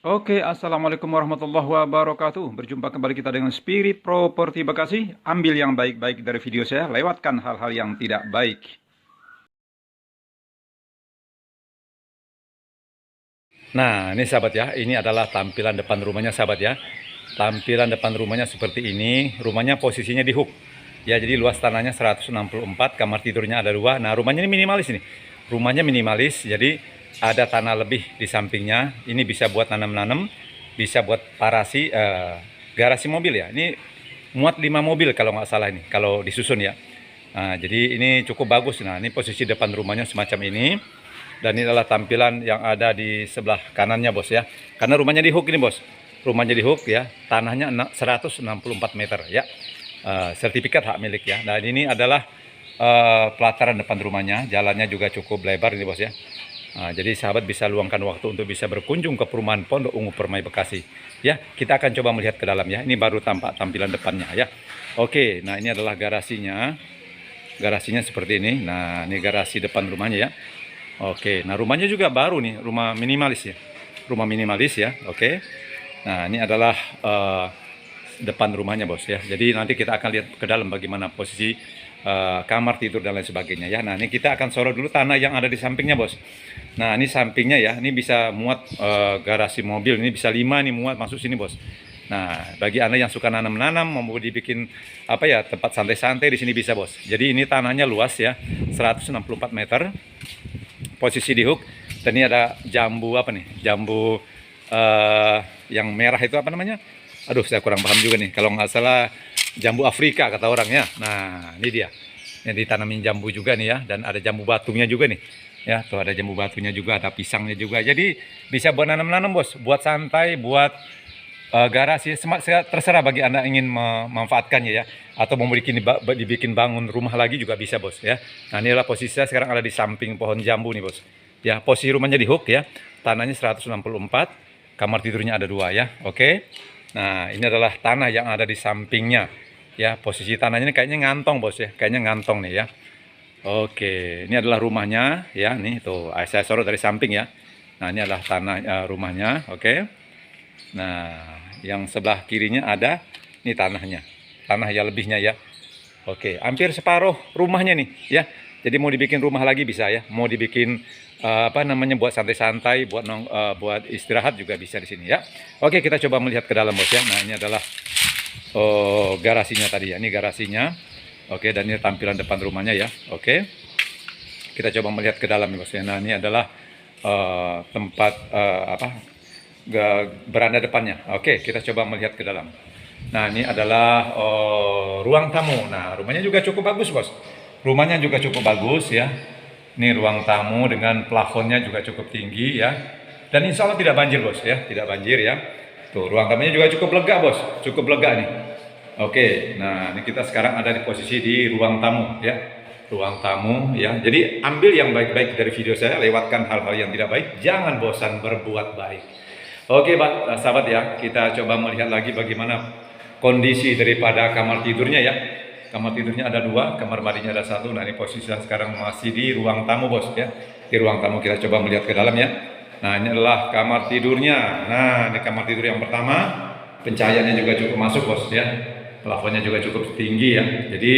Oke, assalamualaikum warahmatullahi wabarakatuh. Berjumpa kembali kita dengan Spirit Property Bekasi. Ambil yang baik-baik dari video saya, lewatkan hal-hal yang tidak baik. Nah, ini sahabat ya, ini adalah tampilan depan rumahnya sahabat ya. Tampilan depan rumahnya seperti ini. Rumahnya posisinya di hook. Ya, jadi luas tanahnya 164, kamar tidurnya ada 2. Nah, rumahnya ini minimalis nih. Rumahnya minimalis, jadi ada tanah lebih di sampingnya. Ini bisa buat nanam-nanam, bisa buat garasi mobil ya. Ini muat 5 mobil kalau nggak salah ini, kalau disusun ya. Nah, jadi ini cukup bagus. Nah, ini posisi depan rumahnya semacam ini. Dan ini adalah tampilan yang ada di sebelah kanannya bos ya. Karena rumahnya di hook ini bos. Rumahnya di hook ya. Tanahnya 164 meter ya. Sertifikat hak milik ya. Dan ini adalah pelataran depan rumahnya. Jalannya juga cukup lebar ini bos ya. Jadi sahabat bisa luangkan waktu untuk bisa berkunjung ke perumahan Pondok Ungu Permai Bekasi. Ya, kita akan coba melihat ke dalam ya. Ini baru tampak tampilan depannya ya. Oke, nah ini adalah garasinya. Garasinya seperti ini. Nah, ini garasi depan rumahnya ya. Oke, nah rumahnya juga baru nih, rumah minimalis ya. Rumah minimalis ya, oke. Nah, ini adalah depan rumahnya bos ya. Jadi nanti kita akan lihat ke dalam bagaimana posisi kamar tidur dan lain sebagainya ya. Nah, ini kita akan sorot dulu tanah yang ada di sampingnya bos. Nah, ini sampingnya ya, ini bisa muat garasi mobil, ini bisa 5 nih muat masuk sini bos. Nah, bagi Anda yang suka nanam-nanam, mau dibikin apa ya, tempat santai-santai di sini bisa bos. Jadi ini tanahnya luas ya, 164 meter. Posisi di hook. Dan ini ada jambu apa nih? Jambu yang merah itu apa namanya? Aduh, saya kurang paham juga nih. Kalau nggak salah jambu Afrika kata orang ya. Nah, ini dia. Ini ditanamin jambu juga nih ya. Dan ada jambu batunya juga nih. Ya, tuh ada jambu batunya juga, ada pisangnya juga. Jadi bisa buat nanam-nanam bos. Buat santai, buat garasi. Terserah bagi Anda ingin memanfaatkannya ya. Atau mau dibikin bangun rumah lagi juga bisa bos ya. Nah, inilah posisi saya sekarang ada di samping pohon jambu nih bos. Ya, posisi rumahnya di hook ya. Tanahnya 164, kamar tidurnya ada 2 ya. Oke. Nah, ini adalah tanah yang ada di sampingnya. Ya, posisi tanahnya ini kayaknya ngantong bos ya. Kayaknya ngantong nih ya. Oke, ini adalah rumahnya ya. Nih tuh, saya sorot dari samping ya. Nah, ini adalah tanah rumahnya. Oke. Nah, yang sebelah kirinya ada ini tanahnya. Tanah ya lebihnya ya. Oke, hampir separuh rumahnya nih ya. Jadi mau dibikin rumah lagi bisa ya. Mau dibikin apa namanya, buat santai-santai, buat istirahat juga bisa di sini ya. Oke, kita coba melihat ke dalam bos ya. Nah, ini adalah garasinya tadi ya. Ini garasinya. Oke, dan ini tampilan depan rumahnya ya. Oke. Kita coba melihat ke dalam bos ya. Nah, ini adalah tempat beranda depannya. Oke, kita coba melihat ke dalam. Nah, ini adalah ruang tamu. Nah, rumahnya juga cukup bagus bos. Rumahnya juga cukup bagus ya. Ini ruang tamu dengan plafonnya juga cukup tinggi ya. Dan insya Allah tidak banjir bos ya, tidak banjir ya. Tuh, ruang tamunya juga cukup lega bos, cukup lega nih. Oke, nah ini kita sekarang ada di posisi di ruang tamu ya. Ruang tamu ya. Jadi ambil yang baik-baik dari video saya, lewatkan hal-hal yang tidak baik. Jangan bosan berbuat baik. Oke, sahabat ya, kita coba melihat lagi bagaimana kondisi daripada kamar tidurnya ya. Kamar tidurnya ada 2, kamar mandinya ada 1. Nah, ini posisi sekarang masih di ruang tamu bos ya. Di ruang tamu kita coba melihat ke dalam ya. Nah, ini adalah kamar tidurnya. Nah, ini kamar tidur yang pertama. Pencahayaannya juga cukup masuk bos ya. Plafonnya juga cukup tinggi ya. Jadi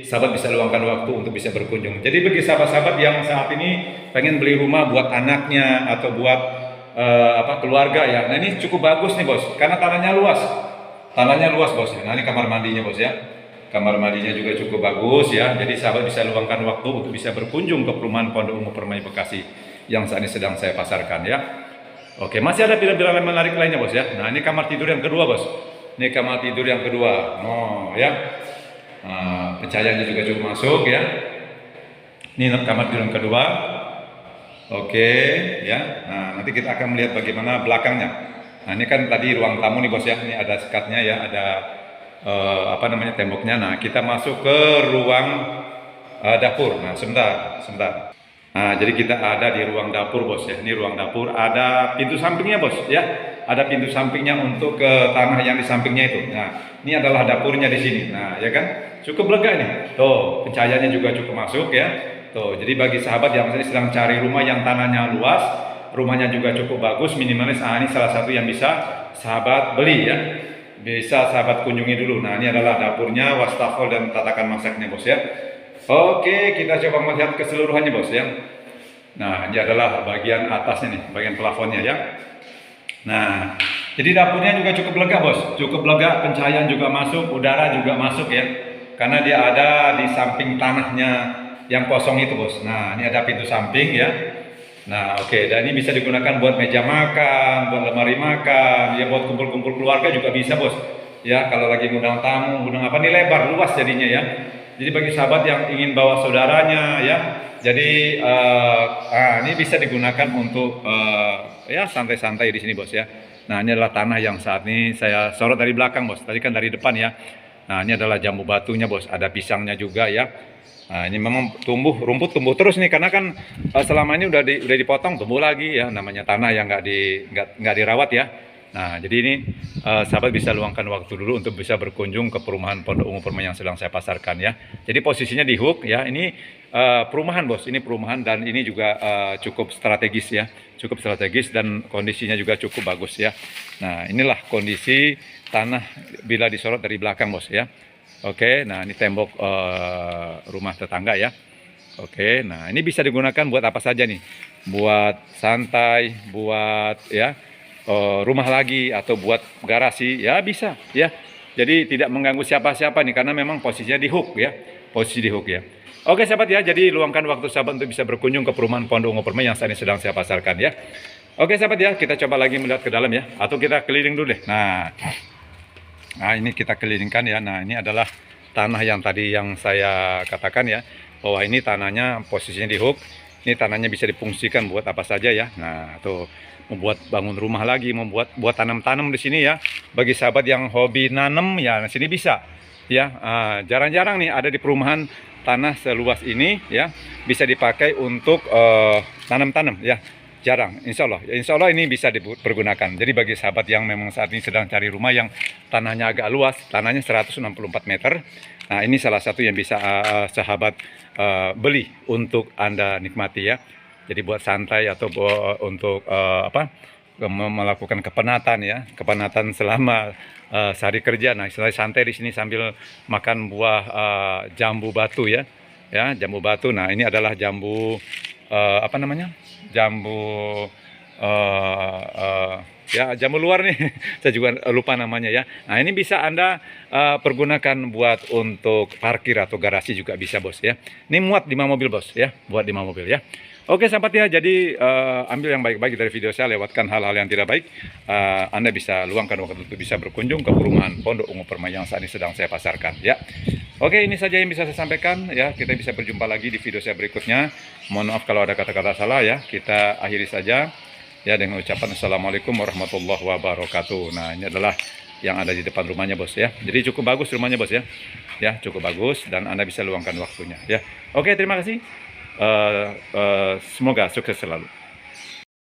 sahabat bisa luangkan waktu untuk bisa berkunjung. Jadi bagi sahabat-sahabat yang saat ini pengen beli rumah buat anaknya atau buat keluarga ya. Nah, ini cukup bagus nih bos. Karena tanahnya luas. Tanahnya luas bos ya. Nah, ini kamar mandinya bos ya. Kamar mandinya juga cukup bagus ya. Jadi sahabat bisa luangkan waktu untuk bisa berkunjung ke perumahan Pondok Ungu Permai Bekasi yang saat ini sedang saya pasarkan ya. Oke, masih ada pilihan-pilihan menarik lainnya bos ya. Nah, ini kamar tidur yang kedua bos. Ini kamar tidur yang kedua. Oh ya. Nah, pencahayaannya juga cukup masuk ya. Ini kamar tidur yang kedua. Oke ya. Nah, nanti kita akan melihat bagaimana belakangnya. Nah, ini kan tadi ruang tamu nih bos ya. Ini ada sekatnya ya, ada temboknya. Nah, kita masuk ke ruang dapur. Nah, sebentar. Nah, jadi kita ada di ruang dapur bos ya. Ini ruang dapur, ada pintu sampingnya bos ya. Ada pintu sampingnya untuk ke tanah yang di sampingnya itu. Nah, ini adalah dapurnya di sini. Nah, ya kan? Cukup lega nih. Tuh, pencahayaannya juga cukup masuk ya. Tuh, jadi bagi sahabat yang sedang cari rumah yang tanahnya luas, rumahnya juga cukup bagus, minimalis. Ini salah satu yang bisa sahabat beli ya. Bisa sahabat kunjungi dulu. Nah, ini adalah dapurnya, wastafel dan tatakan masaknya bos ya. Oke, kita coba melihat keseluruhannya bos ya. Nah, ini adalah bagian atasnya nih, bagian plafonnya ya. Nah, jadi dapurnya juga cukup lega bos, cukup lega, pencahayaan juga masuk, udara juga masuk ya. Karena dia ada di samping tanahnya yang kosong itu bos. Nah, ini ada pintu samping ya. Nah, oke, dan ini bisa digunakan buat meja makan, buat lemari makan, ya buat kumpul-kumpul keluarga juga bisa bos. Ya, kalau lagi ngundang tamu, ngundang apa, nih lebar, luas jadinya ya. Jadi bagi sahabat yang ingin bawa saudaranya ya, jadi ini bisa digunakan untuk ya santai-santai di sini bos ya. Nah, ini adalah tanah yang saat ini saya sorot dari belakang bos. Tadi kan dari depan ya. Nah, ini adalah jambu batunya bos. Ada pisangnya juga ya. Nah, ini memang rumput tumbuh terus nih, karena kan selama ini udah dipotong, tumbuh lagi ya, namanya tanah yang nggak dirawat ya. Nah, jadi ini sahabat bisa luangkan waktu dulu untuk bisa berkunjung ke perumahan Pondok Ungu Permai yang sedang saya pasarkan ya. Jadi posisinya di Hook ya, ini perumahan bos, ini perumahan dan ini juga cukup strategis ya, cukup strategis dan kondisinya juga cukup bagus ya. Nah, inilah kondisi tanah bila disorot dari belakang bos ya. Oke, nah ini tembok rumah tetangga ya. Oke, nah ini bisa digunakan buat apa saja nih? Buat santai, buat ya rumah lagi atau buat garasi ya bisa ya. Jadi tidak mengganggu siapa-siapa nih, karena memang posisinya di Hook ya, posisi di Hook ya. Oke sahabat ya, jadi luangkan waktu sahabat untuk bisa berkunjung ke perumahan Pondok Ungu Permai yang saat ini sedang saya pasarkan ya. Oke sahabat ya, kita coba lagi melihat ke dalam ya, atau kita keliling dulu deh. Nah, ini kita kelilingkan ya. Nah, ini adalah tanah yang tadi yang saya katakan ya, bahwa ini tanahnya posisinya di Hook. Ini tanahnya bisa difungsikan buat apa saja ya. Nah, tuh membuat bangun rumah lagi, buat tanam-tanam di sini ya. Bagi sahabat yang hobi nanam ya, di sini bisa ya. Jarang-jarang nih ada di perumahan tanah seluas ini ya, bisa dipakai untuk tanam-tanam ya. Jarang, insya Allah ini bisa dipergunakan. Jadi bagi sahabat yang memang saat ini sedang cari rumah yang tanahnya agak luas, tanahnya 164 meter. Nah, ini salah satu yang bisa sahabat beli untuk Anda nikmati ya. Jadi buat santai atau untuk melakukan kepenatan ya, kepenatan selama sehari kerja. Nah, istilah santai di sini sambil makan buah jambu batu ya. Ya, jambu batu. Nah, ini adalah jambu jambu ya, jambu luar nih. Saya juga lupa namanya ya. Nah, ini bisa Anda pergunakan buat untuk parkir atau garasi juga bisa bos ya. Ini muat 5 mobil bos ya, buat 5 mobil ya. Oke sahabat ya, jadi ambil yang baik-baik dari video saya, lewatkan hal-hal yang tidak baik. Anda bisa luangkan waktu untuk bisa berkunjung ke perumahan Pondok Ungu Permai yang saat ini sedang saya pasarkan ya. Oke, ini saja yang bisa saya sampaikan ya. Kita bisa berjumpa lagi di video saya berikutnya. Mohon maaf kalau ada kata-kata salah ya. Kita akhiri saja ya dengan ucapan Assalamualaikum warahmatullahi wabarakatuh. Nah, ini adalah yang ada di depan rumahnya bos ya. Jadi cukup bagus rumahnya bos ya. Ya, cukup bagus dan Anda bisa luangkan waktunya ya. Oke, terima kasih. Semoga sukses selalu.